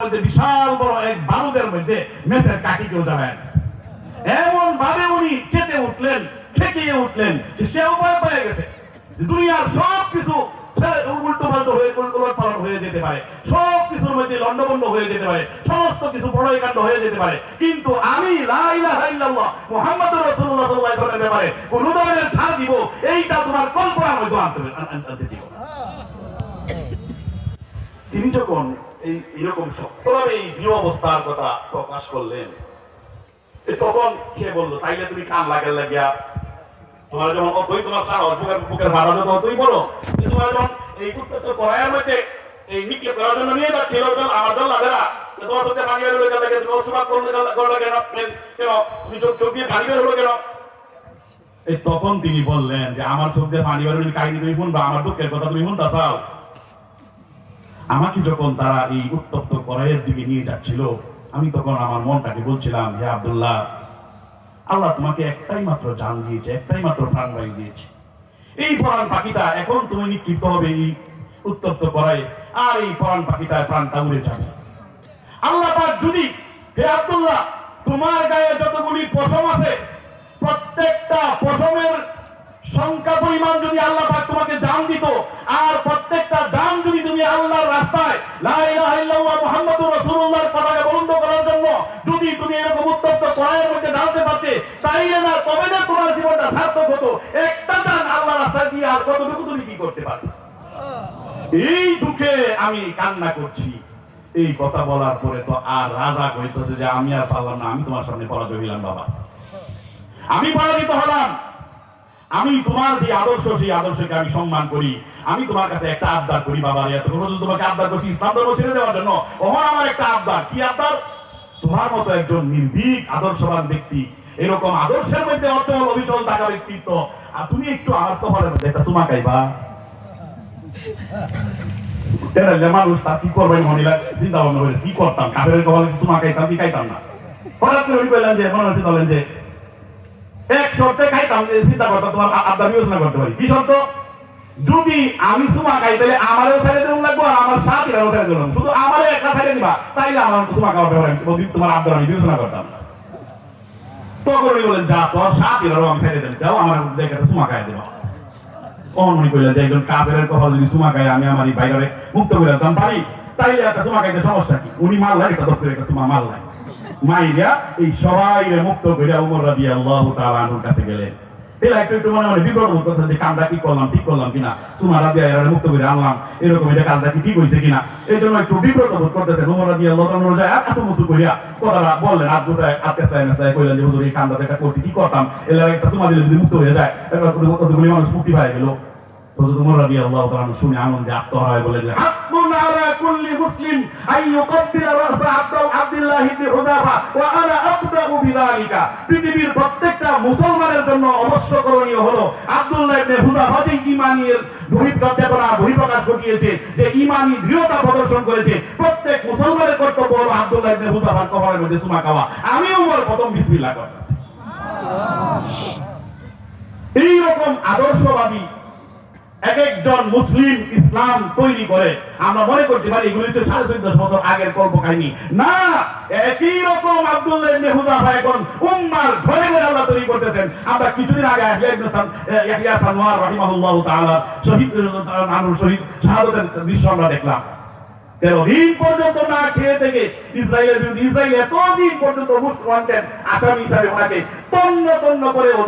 বিশাল বড় এক বারুদের মধ্যে মেসের কাঠিকেও জ্বালায় দিচ্ছে। এমন ভাবে উনি চেতে উঠলেন, ঠেকিয়ে উঠলেন যে সে উপায় পেয়ে গেছে। দুনিয়ার সব কিছু উল্টো পাল্টো হয়ে উলটপালট হয়ে যেতে পারে, সব কিছুর মধ্যে লন্ডভন্ড হয়ে যেতে পারে, সমস্ত কিছু প্রলয়কাণ্ড হয়ে যেতে পারে, কিন্তু আমি লা ইলাহা ইল্লাল্লাহ মুহাম্মাদুর রাসূলুল্লাহ সাল্লাল্লাহু আলাইহি ওয়াসাল্লামের ব্যাপারে কোন ধরনের ছাড় দিব, এইটা তোমার কল্পনার মধ্যে আনতে দিব। তিনি যখন এইরকম শক্তভাবে এই দৃঢ় অবস্থার কথা প্রকাশ করলেন, তখন সে বলল, তাইলে তুমি কান লাগার লাগিয়া তোমার যখন অতই তোমার সাহস বুকের ভাড়া যত অতই বলো, তোমার যখন এই উত্তর কড়াইয়ের মধ্যে এই নিক্ষেপ করার জন্য নিয়ে যাচ্ছিল আমার দল লাভেরা, তোমার চোখে পানি বের হলো কেন, তুমি অসুবাদ করলে কেন, তুমি চোখ দিয়ে পানি বের হলো কেন? তখন তিনি বললেন যে আমার চোখ দিয়ে পানি বের হলে কাহিনী তুমি শুনবা, আমার দুঃখের কথা তুমি শুনতে চাও? আমাকে যখন তারা এই উত্তপ্ত কড়াইয়ের দিকে নিয়ে যাচ্ছিল, আমি তখন আমার মনটাকে বলছিলাম, হে আব্দুল্লাহ, আল্লাহ তোমাকে একটাই মাত্র জান দিয়েছে, একটাই মাত্র প্রাণবায়ু দিয়েছে। এই প্রাণ পাখিটা এখন তুমি নিক্ষিপ্ত হবে এই উত্তপ্ত কড়াইয়ে, আর এই প্রাণ পাখিটায় প্রাণটা উড়ে যাবে। আল্লাহ পাক যদি, হে আব্দুল্লাহ, তোমার গায়ে যতগুলি পশম আছে, প্রত্যেকটা পশমের সংখ্যা পরিমাণ যদি আল্লাহ পাক তোমাকে জান দিত, আর প্রত্যেকটা জান যদি তুমি আল্লাহর রাস্তায় লা ইলাহা ইল্লাল্লাহ মুহাম্মাদুর রাসূলুল্লাহর পতাকা বুলন্দ করার জন্য যদি তুমি এরকম উত্তপ্ত কড়াইয়ের মধ্যে ঢালতে পারতে, তাইলে না তবে না তোমার জীবনটা সার্থক হতো। একটা জান আল্লাহর রাস্তায় দিয়ে আর কতটুকু তুমি কি করতে পারবে? এই দুঃখে আমি কান্না করছি। এই কথা বলার পরে তো আর রাজা কইতেছে যে আমি আর পারলাম না, আমি তোমার সামনে পরাজয় হইলাম বাবা, আমি পরাজিত হলাম। আমি তোমার যে আদর্শ, সেই আদর্শকে আমি সম্মান করি। আমি তোমার কাছে একটা আবদার করি বাবা, এত পর্যন্ত তোমাকে আবদার করছি ইসলাম ধর্ম ছেড়ে দেওয়ার জন্য। ওহর আমার একটা আবদার, কি আবদার? তোমার মতো একজন নির্ভীক আদর্শবান ব্যক্তি, এরকম আদর্শের মধ্যে অচল অবিচল থাকা ব্যক্তিত্ব, আর তুমি একটু আমার কপালের মধ্যে একটা চুমা খাইবা। মানুষ তার কি করবেন চিন্তা ভাবনা করে কি করতাম, কাপড়ের কপালে চুমা খাইতাম কি খাইতাম না। হঠাৎ করে উনি বললেন যে মনে হচ্ছে বলেন যে এক শর্তে খাইতাম, চিন্তা করতাম তোমার আবদার বিবেচনা করতে পারি। কি শর্ত? যদি আমি চুমা খাই তাহলে আমারও ছেড়ে দেবো লাগবো, আর আমার সাথীরাও ছেড়ে দেবো, শুধু আমারও একটা ছেড়ে দিবা, তাইলে আমার চুমা খাওয়ার ব্যাপারে তোমার আবদার আমি বিবেচনা করতাম না। তখন উনি বলেন, যা তোর সাথীরাও আমি ছেড়ে দেন, যাও আমার দেখে চুমা খাই দেবো। কখন উনি কইলেন যে একজন কাফেরের কপাল যদি চুমা খাই আমি আমার বাইরে মুক্ত করে দিতাম পারি, তাইলে একটা চুমা খাইতে সমস্যা কি? উনি মারলেন, একটা দপ্তরে একটা চুমা মারলেন, মাইরা এই সবাই মুক্ত করে ওমর রাদিয়াল্লাহু তাআলা আনহুর কাছে গেলেন। এলা একটু মনে মনে বিব্রত বোধ করতেন যে কামটা কি করলাম, ঠিক করলাম কিনা, চুমা রাদিয়াল্লাহু মুক্ত করে আনলাম, এরকম এটা কামটা কি ঠিক হয়েছে কিনা, এই জন্য একটু বিব্রত বোধ করতেছেন। ওমর রাদিয়াল্লাহু তাআলা যায় এত মুসু করিয়া কথাটা বললেন, আর গোটায় আত্মস্থায় কইলেন যে হুজুর এই কামটা একটা করছি, কি করতাম, এলা একটা চুমা দিলে যদি মুক্ত হয়ে যায়, এবার কতগুলি মানুষ মুক্তি পায় গেল। হুজুর ওমর রাদিয়াল্লাহু তাআলা শুনে আনন্দে আত্মহারা হয়ে বলেন, হাক্কুন আলা কুল্লি মুসলিম আন ইউকাব্বিরা রাসা আব্দুল্লাহ ইবনে হুযাফা ওয়া আনা আবদাউ বিযালিকা। পৃথিবীর প্রত্যেকটা মুসলমানের জন্য অবশ্য করণীয় হলো আব্দুল্লাহ ইবনে হুযাফা যে ঈমানের বহিঃপ্রকাশ ঘটিয়েছে, যে ঈমানি দৃঢ়তা প্রদর্শন করেছে, প্রত্যেক মুসলমানের কর্তব্য হলো আব্দুল্লাহ ইবনে হুযাফার কবরের মধ্যে চুমা খাওয়া। আমি ওমর প্রথম বিসমিল্লাহ করতেছি। এই রকম আদর্শবাদী এক একজন মুসলিম ইসলাম তৈরি করে। আমরা মনে করতে পারি এগুলি তো 1450 বছর আগের কল্প কাহিনী না। একই রকম আব্দুল্লাহ ইবনে হুযাফা এখন উম্মার ঘরে ঘরে আল্লাহ তৈরি করতেছেন। আমরা কিছুদিন আগে ইয়াহইয়া সানোয়ার রাহিমাহুল্লাহু তাআলা শহীদ শাহাদাতের দৃশ্য আমরা দেখলাম। 13 দিন পর্যন্ত না খেয়ে থেকে ইসরায়েলের বিরুদ্ধে, ইসরায়েল এতদিন পর্যন্ত মোস্ট ওয়ান্টেড আসামি হিসাবে ওনাকে তন্ন তন্ন করে